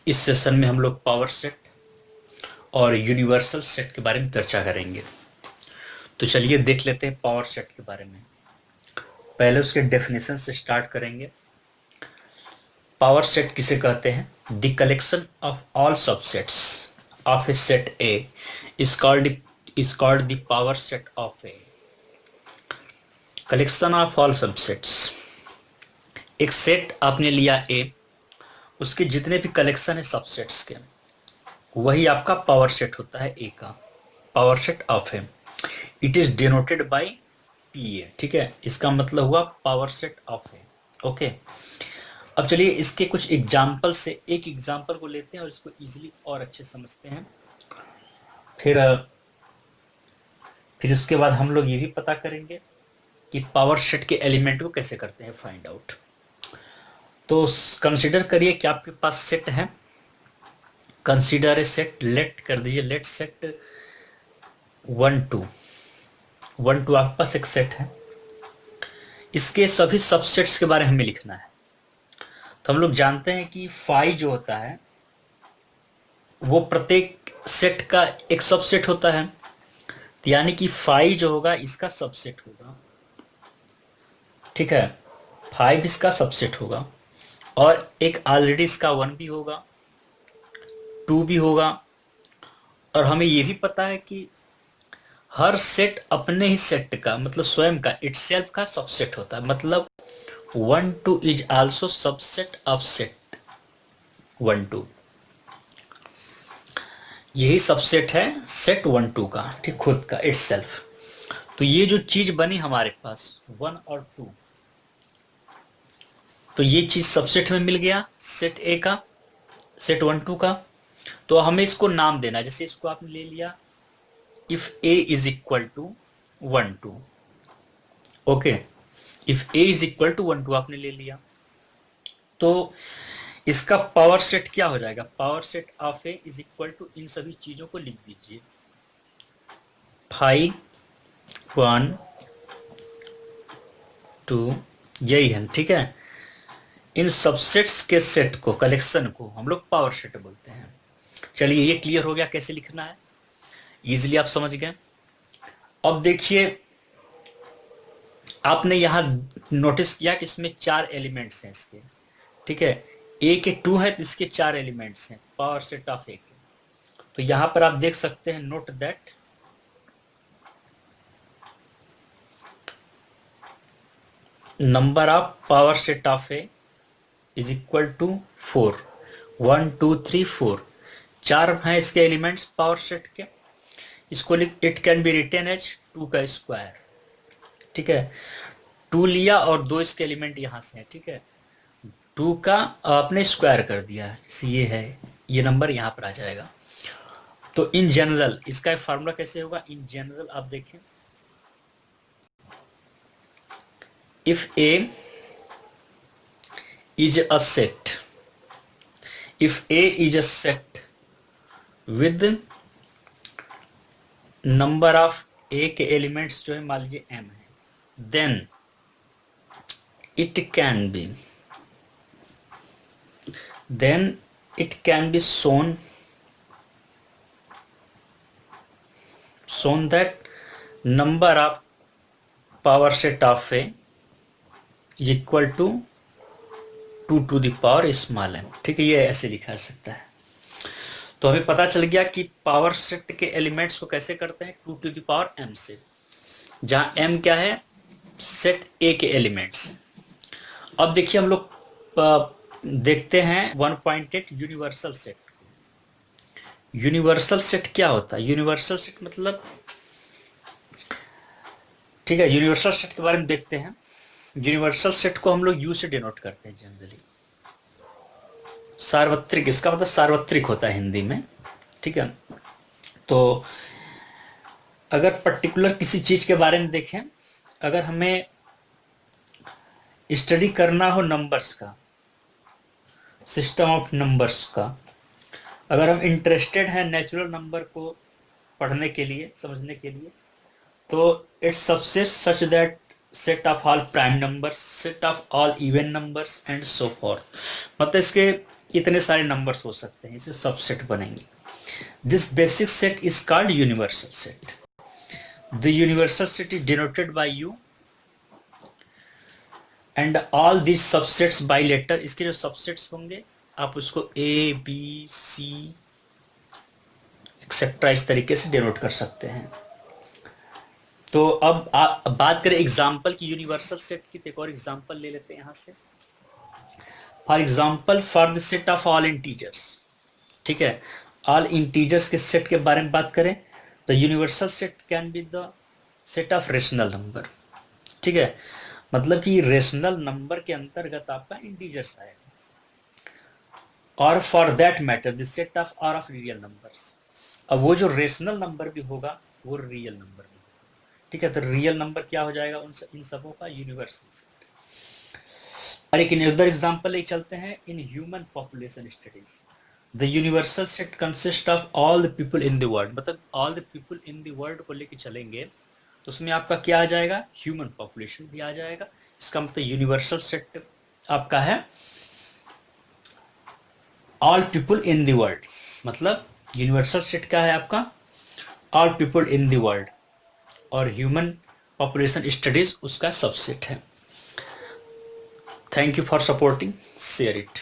इस सेशन में हम लोग पावर सेट और यूनिवर्सल सेट के बारे में चर्चा करेंगे। तो चलिए देख लेते हैं पावर सेट के बारे में। पहले उसके डेफिनेशन से स्टार्ट करेंगे। पावर सेट किसे कहते हैं? The collection of all subsets of A set A is called the power set of A. Collection of all subsets, एक सेट आपने लिया ए, उसके जितने भी कलेक्शन है सबसेट्स के, वही आपका पावर सेट होता है ए का। Power set of A, it is denoted by P A. ठीक है, इसका मतलब हुआ power set of A. Okay, अब चलिए इसके कुछ एग्जाम्पल से एक एग्जाम्पल को लेते हैं और इसको इजीली और अच्छे समझते हैं। फिर उसके बाद हम लोग ये भी पता करेंगे कि पावर सेट के एलिमेंट को कैसे करते हैं फाइंड आउट। तो कंसीडर करिए कि आपके पास सेट है। कंसीडर ए सेट, लेट कर दीजिए, लेट सेट 1 2 1 2 आपके पास एक सेट है। इसके सभी सबसेट्स के बारे में हमें लिखना है। तो हम लोग जानते हैं कि फाई जो होता है वो प्रत्येक सेट का एक सबसेट होता है। तो यानी कि फाई जो होगा इसका सबसेट होगा। ठीक है, 5 इसका सबसेट होगा और एक ऑलरेडी इसका 1 भी होगा, 2 भी होगा। और हमें ये भी पता है कि हर सेट अपने ही सेट का मतलब स्वयं का इटसेल्फ का सबसेट होता है। मतलब 1 2 is also subset of set 1 2। यही सबसेट है सेट 1 2 का, ठीक, खुद का इटसेल्फ। तो ये जो चीज बनी हमारे पास 1 और 2, तो ये चीज सबसेट में मिल गया सेट ए का, सेट 1 2 का। तो हमें इसको नाम देना, जैसे इसको आपने ले लिया if A is equal to 1 2। Okay, if A is equal to 1 2 आपने ले लिया, तो इसका पावर सेट क्या हो जाएगा? Power set of A is equal to, इन सभी चीजों को लिख दीजिए, 5 1 2, यही है। ठीक है, इन सबसेट्स के सेट को, कलेक्शन को हम लोग पावर सेट बोलते हैं। चलिए ये क्लियर हो गया कैसे लिखना है, इजिली आप समझ गए। अब देखिए, आपने यहां नोटिस किया कि इसमें 4 एलिमेंट्स हैं इसके। ठीक है, ए के 2 है तो इसके 4 एलिमेंट्स हैं पावर सेट ऑफ ए के। तो यहां पर आप देख सकते हैं, note that number of power set of A is equal to 4। 1 2 3 4, 4 हैं इसके एलिमेंट्स पावर सेट के। इसको it can be written as 2 का स्क्वायर। ठीक है, 2 लिया और 2 इसके एलिमेंट यहां से हैं। ठीक है, 2 का आपने स्क्वायर कर दिया, ये है, ये नंबर यहां पर आ जाएगा। तो इन जनरल इसका फार्मूला कैसे होगा? इन जनरल आप देखें, if A is a set, if A is a set with number of A के एलिमेंट्स जो है मान लीजिए m है, then it can be shown that number of power set of a is equal to 2 to the power small m। ठीक है, ये ऐसे लिखा जा सकता है। तो हमें पता चल गया कि पावर सेट के एलिमेंट्स को कैसे करते हैं, 2 to the power m से, जहां m क्या है? सेट ए के एलिमेंट्स। अब देखिए हम लोग देखते हैं 1.8 यूनिवर्सल सेट। यूनिवर्सल सेट क्या होता है? यूनिवर्सल सेट मतलब, ठीक है, यूनिवर्सल सेट के बारे में देखते हैं। यूनिवर्सल सेट को हम लोग यू से डिनोट करते हैं जनरली। सार्वत्रिक, इसका मतलब सार्वत्रिक होता है हिंदी में। ठीक है, तो अगर पर्टिकुलर किसी चीज के बारे में देखें, अगर हमें स्टडी करना हो नंबर्स का, सिस्टम ऑफ नंबर्स का, अगर हम इंटरेस्टेड हैं नेचुरल नंबर को पढ़ने के लिए, समझने के लिए, तो it's subset such that set of all prime numbers, set of all even numbers and so forth. मतलब इसके इतने सारे नंबर्स हो सकते हैं, इसे सबसेट बनेंगे। This basic set is called universal set. The universal set is denoted by U and all this subsets by letter. इसके जो सबसेट्स होंगे आप उसको ए बी सी एक्सेट्रा इस तरीके से डिनोट कर सकते हैं। तो अब आप बात करें एग्जाम्पल की यूनिवर्सल सेट की, तो एक और एग्जाम्पल ले लेते हैं यहां से। For example for the set of all integers, ठीक है, ऑल इंटीजर्स के सेट के बारे में बात करें तो universal set can be the set of rational number, ठीक है, मतलब कि रेशनल नंबर के अंतर्गत आपका इंटीजर्स आएगा। और for that matter the set of R of real numbers, अब वो जो रेशनल नंबर भी होगा वो रियल नंबर भी होगा, ठीक है, तो रियल नंबर क्या हो जाएगा इन सबों का यूनिवर्सल सेट। और एक अदर एग्जांपल ले चलते हैं। In human population studies the universal set consist of all the people in the world, मतलब all the people in the world को लेके चलेंगे तो उसमें आपका क्या आ जाएगा, ह्यूमन पॉपुलेशन भी आ जाएगा। इसका मतलब यूनिवर्सल सेट आपका है all people in the world, मतलब यूनिवर्सल सेट क्या है आपका, all people in the world, और ह्यूमन पॉपुलेशन स्टडीज उसका सबसेट है। Thank you for supporting, share it.